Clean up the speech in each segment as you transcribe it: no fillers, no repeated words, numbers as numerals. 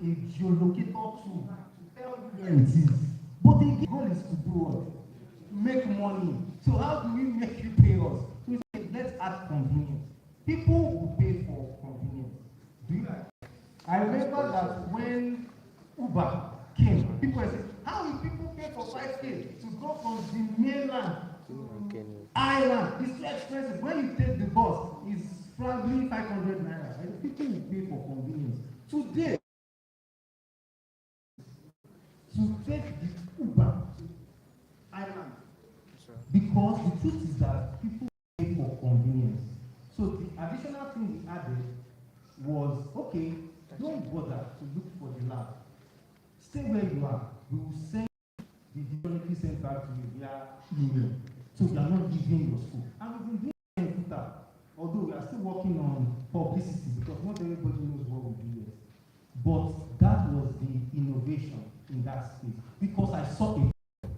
a geolocator tool to tell you where it is. But the goal is to do what? Make money. So how do we make you pay us? We say, let's add convenience. People will pay for convenience. Do you like? I remember that when Uber came, people were saying, how will people pay for 5K to go from the mainland to island? It's too expensive. When you take the bus, it's probably 500 naira. And people will pay for convenience. Today, to take the Uber to island, because the truth is that people pay for convenience. So the additional thing we added was, okay, don't bother to look for the lab. Stay where you are. We will send the geology center to you via email. So you are not leaving your school. And we've been doing computer, although we are still working on publicity because not everybody knows what we do yet. But that was the innovation in that space. Because I saw it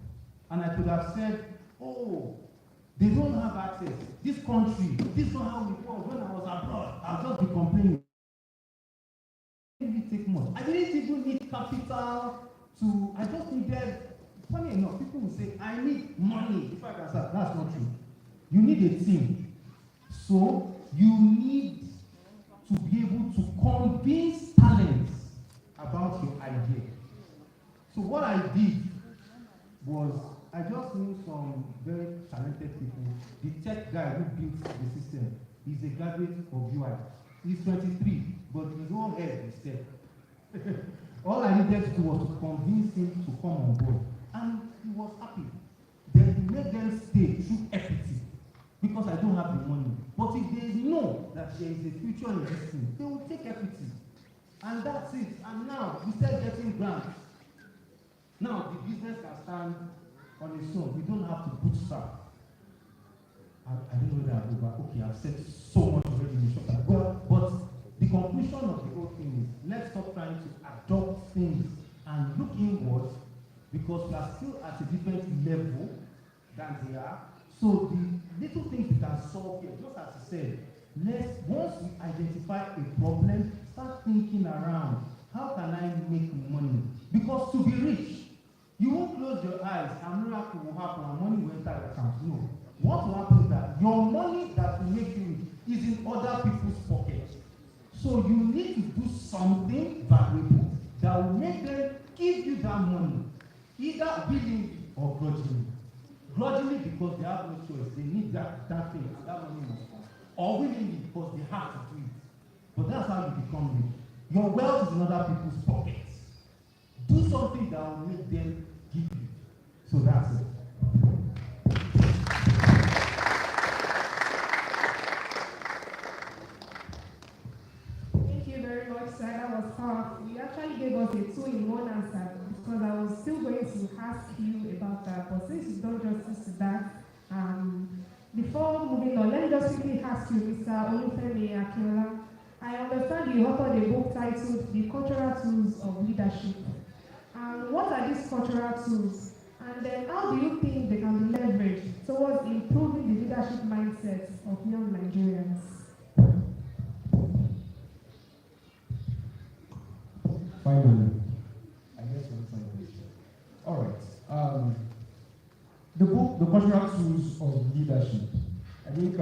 and I could have said, oh, they don't have access. This country, this is not how it was when I was abroad. I'll just be complaining. I didn't take much. I didn't even need capital to, I just needed, funny enough, people will say, I need money. If I can say, that's not true. You need a team. So you need to be able to convince talents about your idea. So what I did was, I just knew some very talented people. The tech guy who built the system is a graduate of UI. He's 23, but his whole head is tech. All I needed to do was to convince him to come on board. And he was happy. Then he made them stay through equity because I don't have the money. But if they know that there is a future in this thing, they will take equity. And that's it. And now we start getting grants. Now the business can stand on its own. We don't have to bootstrap. I don't know that over. Okay, I've said so much already in the short. Well, but the conclusion of the whole thing is let's stop trying to adopt things and look inwards because we are still at a different level than they are. So the little things we can solve here, just as I said, once we identify a problem, start thinking around how can I make money? Because to be rich, you won't close your eyes and miracle will happen and money will enter your account. No. What will happen is that your money that will make you rich is in other people's pockets. So you need to do something valuable that will make them give you that money, either willingly or grudgingly. Grudgingly because they have no choice. They need that thing and that money must come. Or willingly because they have to do it. But that's how you become rich. Your wealth is in other people's pockets. Do something that will make them give you. So that's it. Thank you very much, sir. That was powerful. You actually gave us a two-in-one answer because I was still going to ask you about that. But since you've done justice to that, before moving on, let me just quickly ask you, Mr. Olufemi Akinola. I understand you authored a book titled The Cultural Tools of Leadership. What are these cultural tools? And then how do you think they can be leveraged towards improving the leadership mindset of young Nigerians? Finally, I guess we'll find it. All right. The book, The Cultural Tools of Leadership. I think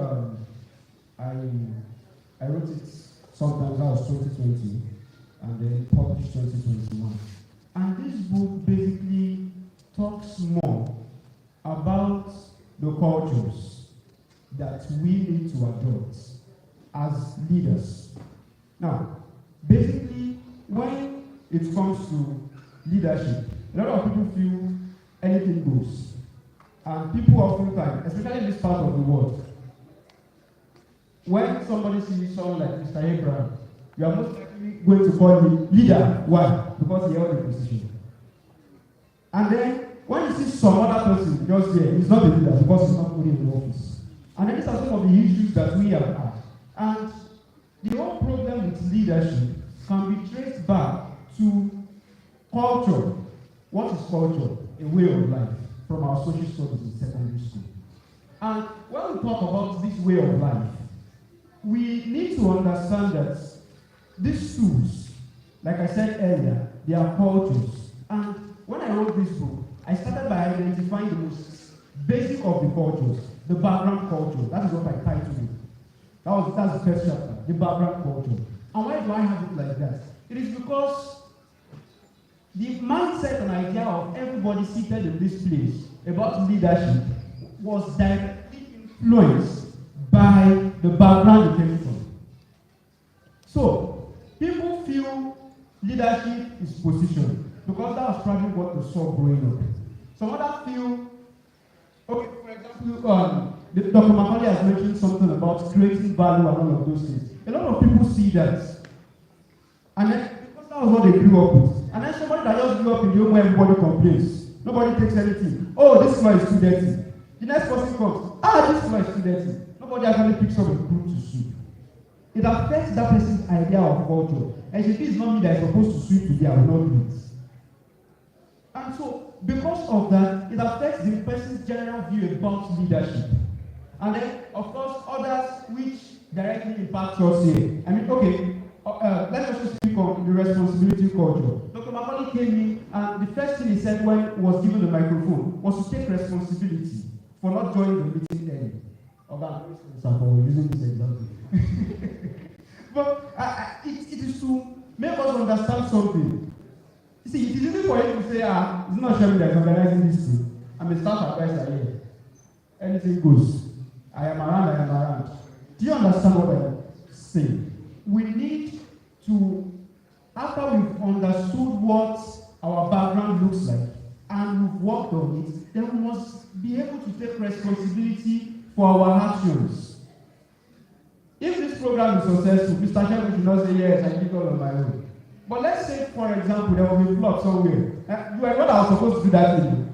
I wrote it sometime, that was 2020, and then published 2021. And this book basically talks more about the cultures that we need to adopt as leaders. Now, basically, when it comes to leadership, a lot of people feel anything goes. And people oftentimes, especially in this part of the world, when somebody sees someone like Mr. Abraham, you are most likely going to call him leader. Why? Because he held the position. And then, when you see some other person just there, he's not a leader because he's not put in the office. And then these are some of the issues that we have had. And the whole problem with leadership can be traced back to culture. What is culture? A way of life from our social studies in secondary school. And when we talk about this way of life, we need to understand that these tools, like I said earlier, there are cultures. And when I wrote this book, I started by identifying the most basic of the cultures, the background culture. That is what I titled it. That's the first chapter, the background culture. And why do I have it like that? It is because the mindset and idea of everybody seated in this place about leadership was directly influenced by the background it came from. So, people feel leadership is position because that was probably what they saw growing up. Some others feel, okay, for example, Dr. Macaulay has mentioned something about creating value and all of those things. A lot of people see that. And then, because that was what they grew up with. And then somebody that just grew up in the home where everybody complains. Nobody takes anything. Oh, this floor is too dirty. The next person comes. This floor is too dirty. Nobody actually picks up a broom to sweep. It affects that person's idea of culture. And if it is not me that is supposed to sweep today, I will not do it. And so, because of that, it affects the person's general view about leadership. And then, of course, others which directly impact us here. I mean, okay, let's also speak on the responsibility culture. Dr. Macaulay came in, and the first thing he said when he was given the microphone was to take responsibility for not joining the meeting early. For using this example. But it is to make us understand something. You see, it is easy for him to say, it's not sure that is organizing this thing. I'm a staff advisor here. Anything goes. I am around. Do you understand what I'm saying? We need to, after we've understood what our background looks like and we've worked on it, then we must be able to take responsibility for our actions. If this program is successful, Mr. Chairman should not say, yes, I did all on my own. But let's say, for example, there will be a plot somewhere. You are not I was supposed to do that thing.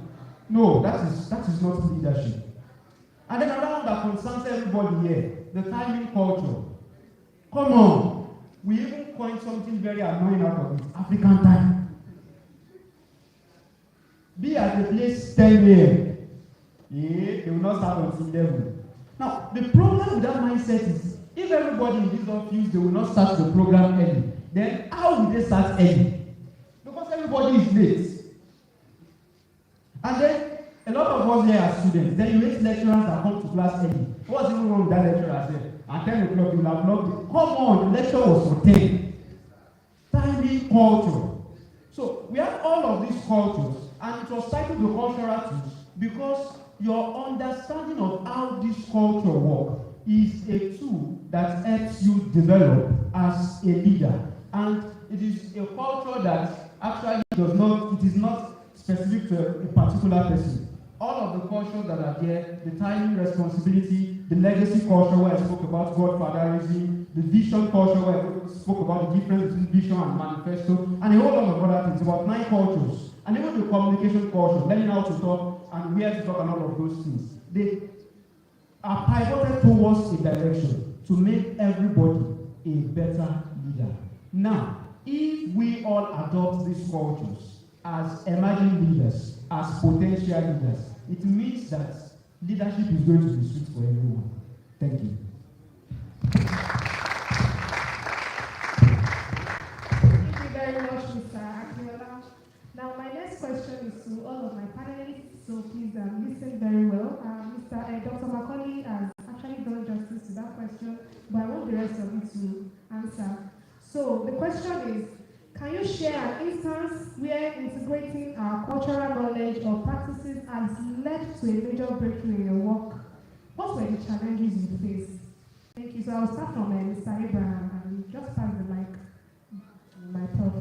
No, that is not leadership. And then another one that concerns everybody here, the timing culture. Come on. We even coined something very annoying out of it, African time. Be at the place 10 a.m. They will not start until 11. Now, the problem with that mindset is, if everybody in this office, they will not start the program early, then how will they start early? Because everybody is late. And then, a lot of us here are students. Then you hate lecturers that come to class early. What's even wrong with that lecturer? Say, at 10 o'clock, you will have not been. Come on, the lecture was for 10. Timing culture. So, we have all of these cultures, and it was titled the cultural tools because your understanding of how this culture works is a tool that helps you develop as a leader. And it is a culture that actually it is not specific to a particular person. All of the cultures that are there, the timing responsibility, the legacy culture where I spoke about godfatherism, the vision culture where I spoke about the difference between vision and manifesto, and a whole lot of other things, about 9 cultures. And even the communication culture, learning how to talk and where to talk and all of those things. They are pivoted towards a direction to make everybody a better leader. Now, if we all adopt these cultures as emerging leaders, as potential leaders, it means that leadership is going to be sweet for everyone. Thank you. Thank you very much, Mr. Akinola. Now, my next question is to all of my panelists, so please listen very well. Dr. Macaulay has actually done justice to that question, but I want the rest of you to answer. So, the question is, can you share an instance where integrating our cultural knowledge or practices has led to a major breakthrough in your work? What were the challenges you faced? Thank you. So I'll start from Mr. Abraham and just pass the mic to my prof.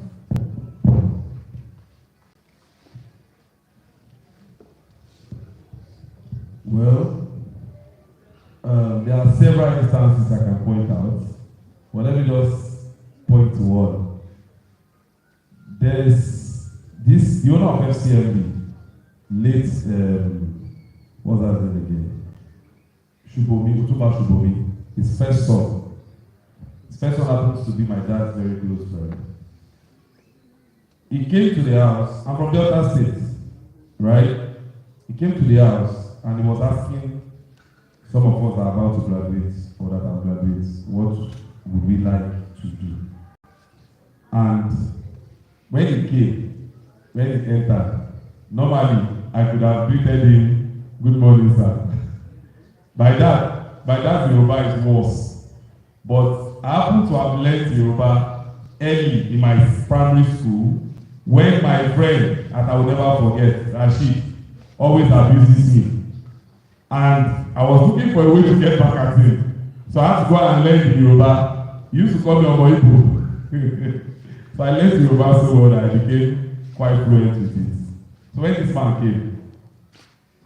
Well, there are several instances I can point out, but let me just point to one. There's this, the owner of FCMB, late, what's that name again? Utuba Shubomi, his first son. His first son happens to be my dad's very close friend. He came to the house, I'm from Delta State, right? He came to the house and he was asking some of us that are about to graduate or that are graduates, what would we like to do? And when he entered, normally I could have greeted him, good morning, sir. By that Yoruba is worse. But I happen to have learned Yoruba early in my primary school when my friend, and I will never forget, Rashid, always abuses me. And I was looking for a way to get back at him. So I had to go and learn the Yoruba. He used to call me Omo Igbo. So I learned Yoruba so well that I became quite fluent with it. So when this man came,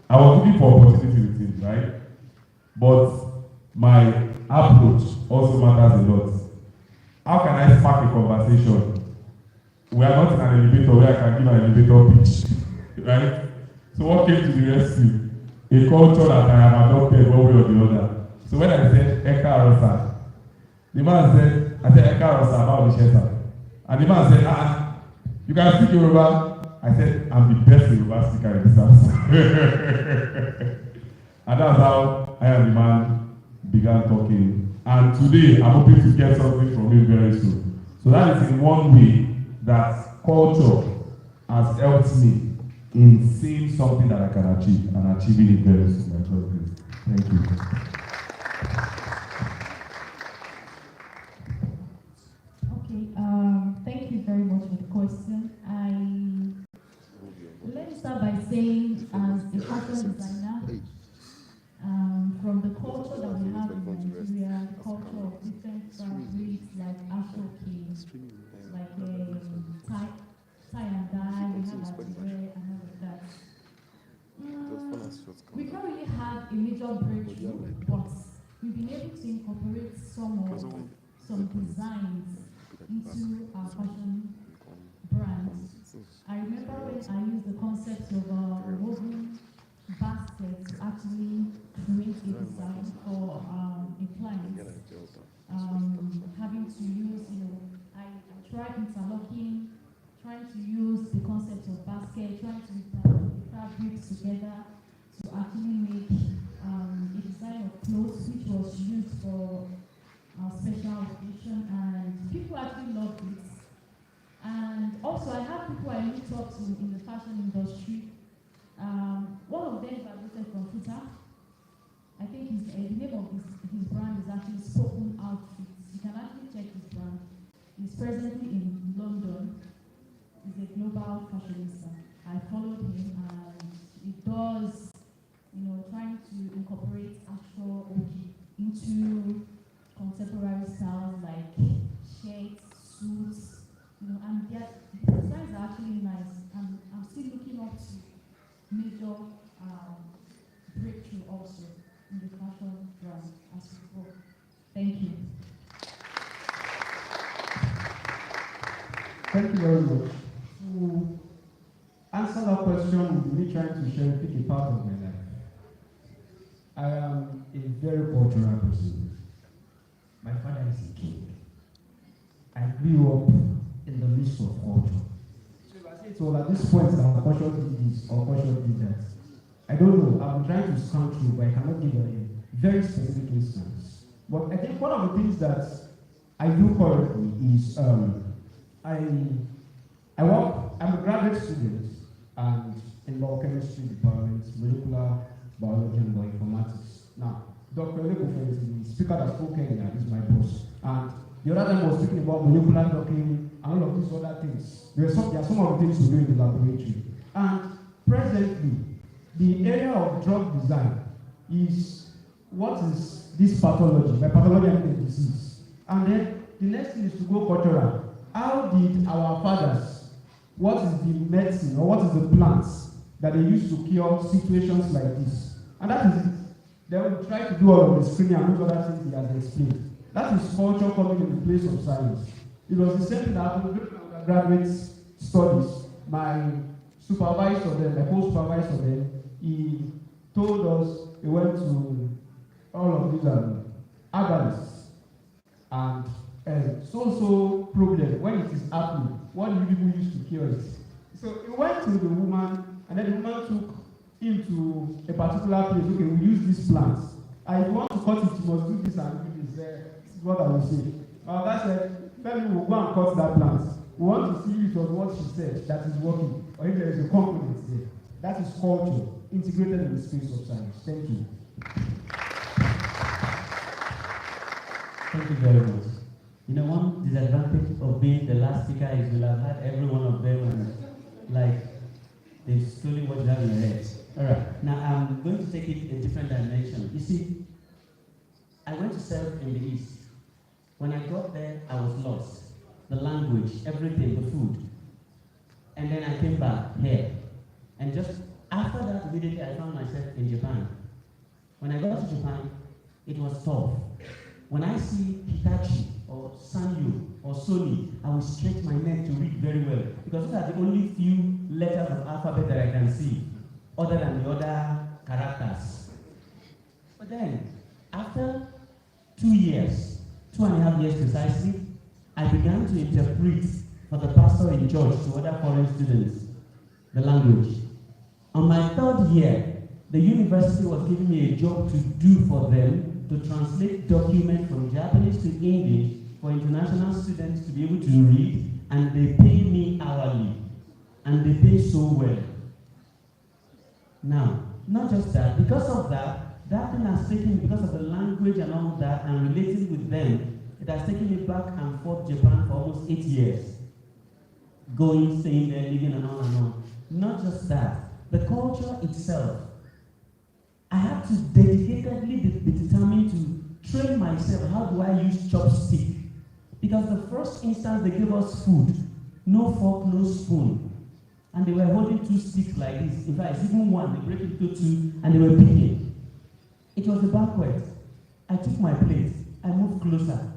I was looking for opportunity with him, right? But my approach also matters a lot. How can I spark a conversation? We are not in an elevator where I can give an elevator pitch, right? So what came to the rescue? A culture that I have adopted one way or the other. So when I said Eka Rosa, the man said, I said Eka Rosa about the shelter. And the man said, you can speak Yoruba. I said, I'm the best Yoruba speaker in this house. And that's how I and the man began talking. And today, I'm hoping to get something from him very soon. So that is in one way that culture has helped me in seeing something that I can achieve and achieving it very soon. Thank you. Okay, thank you very much for the question. Let me start by saying, as a fashion designer, from the culture that we have in Nigeria, the culture of different fabrics like Afro-King, like tie and dye, we have Adire and all of that. We can't really have a major breakthrough, but we've been able to incorporate some designs into our fashion brands. I remember when I used the concept of a woven basket to actually create a design for a client. Having to use, I tried interlocking, trying to use the concept of basket, trying to interlock the fabrics together to actually make a design of clothes which was used for a special occasion, and people actually loved it. And also, I have people I looked up to in the fashion industry. One of them graduated from FUTA. I think the name of his brand is actually Spoken Outfits. You can actually check his brand. He's presently in London. He's a global fashionista. I followed him, and he does, trying to incorporate Afro Oki into contemporary styles like shirts, suits, and the designs are actually nice. And I'm still looking up to major breakthrough also in the fashion brand as we grow. Thank you. Thank you very much. To answer that question, with me trying to share a part of my life. I am a very cultural person. My father is a king. I grew up in the midst of culture. So if I say it all at this point that culture did this or culture did that, I don't know. I'm trying to scan through, but I cannot give a very specific instance. But I think one of the things that I do currently is I'm a graduate student and in biochemistry department, molecular biology and bioinformatics. Now, Dr. Leko, for instance, the speaker that spoke earlier is my boss. And the other time was speaking about molecular docking and all of these other things. There are some of the things we do in the laboratory. And presently, the area of drug design is what is this pathology? By pathology, I mean disease. And then the next thing is to go cultural. How did our fathers, what is the medicine or what is the plants that they use to cure situations like this? And that is it. They will try to do all of the screening and those other things he has explained. That is culture coming in the place of science. It was the same thing that happened during my undergraduate studies. My supervisor then, my co-supervisor then, he told us he went to all of these herbalists and so problem when it is happening, what do people use to cure it? So he went to the woman, and then the woman took him to a particular place. Okay, we use these plants. And if you want to cut it, you must do this and do this. This is what I will say. That said, tell me we'll go and cut that plant. We want to see if it was what she said that is working, or if there is a component there. That is culture, integrated in the space of science. Thank you. Thank you very much. You know, one disadvantage of being the last speaker is you'll have had every one of them and like they've stolen what you have in your head. Alright, now I'm going to take it a different dimension. You see, I went to serve in the East. When I got there, I was lost. The language, everything, the food. And then I came back here. And just after that, immediately I found myself in Japan. When I got to Japan, it was tough. When I see Hitachi or Sanyo or Sony, I will stretch my neck to read very well because those are the only few letters of alphabet that I can see, other than the other characters. But then, after 2 years, 2.5 years precisely, I began to interpret for the pastor in church to other foreign students the language. On my 3rd year, the university was giving me a job to do for them to translate documents from Japanese to English for international students to be able to read, and they pay me hourly, and they pay so well. Now, not just that, because of that, that thing has taken, because of the language and all that, and relating with them, it has taken me back and forth Japan for almost 8 years. Going, staying there, living and on and on. Not just that, the culture itself. I had to dedicatedly be determined to train myself. How do I use chopstick? Because the first instance they gave us food, no fork, no spoon. And they were holding 2 sticks like this. In fact, even one, they break it into 2, and they were picking. It was a banquet. I took my plate. I moved closer.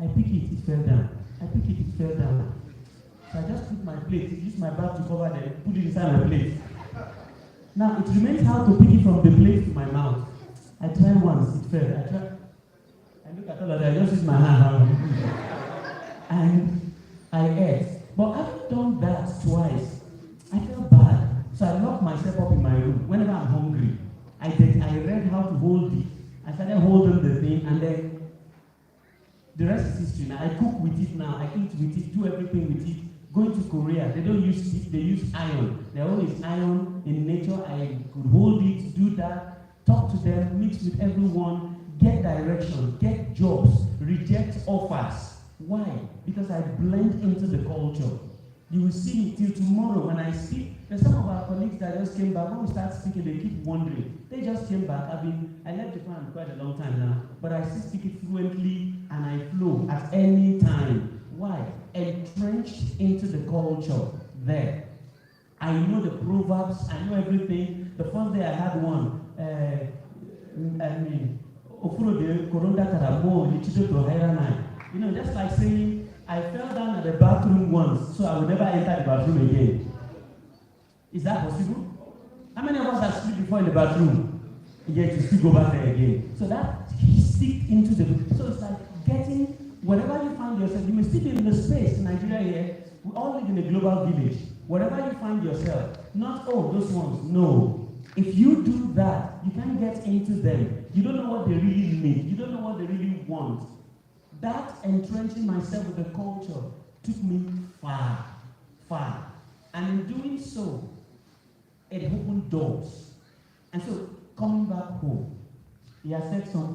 I pick it, it fell down. I pick it, it fell down. So I just took my plate, used my bag to cover them, put it inside my plate. Now, it remains how to pick it from the plate to my mouth. I tried once, it fell. I look at all of that, I just use my hand. And I ate. But having done that twice, I felt bad. So I locked myself up in my room. Whenever I'm hungry, I read how to hold it. I started holding the thing, and then the rest is history. Now I cook with it now. I eat with it, do everything with it. Going to Korea, they don't use stick, they use iron. Their own is iron in nature. I could hold it, do that, talk to them, mix with everyone, get direction, get jobs, reject offers. Why? Because I blend into the culture. You will see me till tomorrow when I speak. There's some of our colleagues that just came back. When we start speaking, they keep wondering. They just came back. I left Japan quite a long time now, but I still speak it fluently and I flow at any time. Why? Entrenched into the culture there. I know the proverbs, I know everything. The first day I had one, you know, just like saying, I fell down at the bathroom once, so I will never enter the bathroom again. Is that possible? How many of us have slept before in the bathroom? Yet you still go back there again. So that stick into the, so it's like getting, wherever you find yourself, you may still be in the space in Nigeria here. We all live in a global village. Wherever you find yourself, not all those ones, no. If you do that, you can't get into them. You don't know what they really need. You don't know what they really want. That entrenching myself with the culture took me far, far. And in doing so, it opened doors. And so, coming back home, he has said something.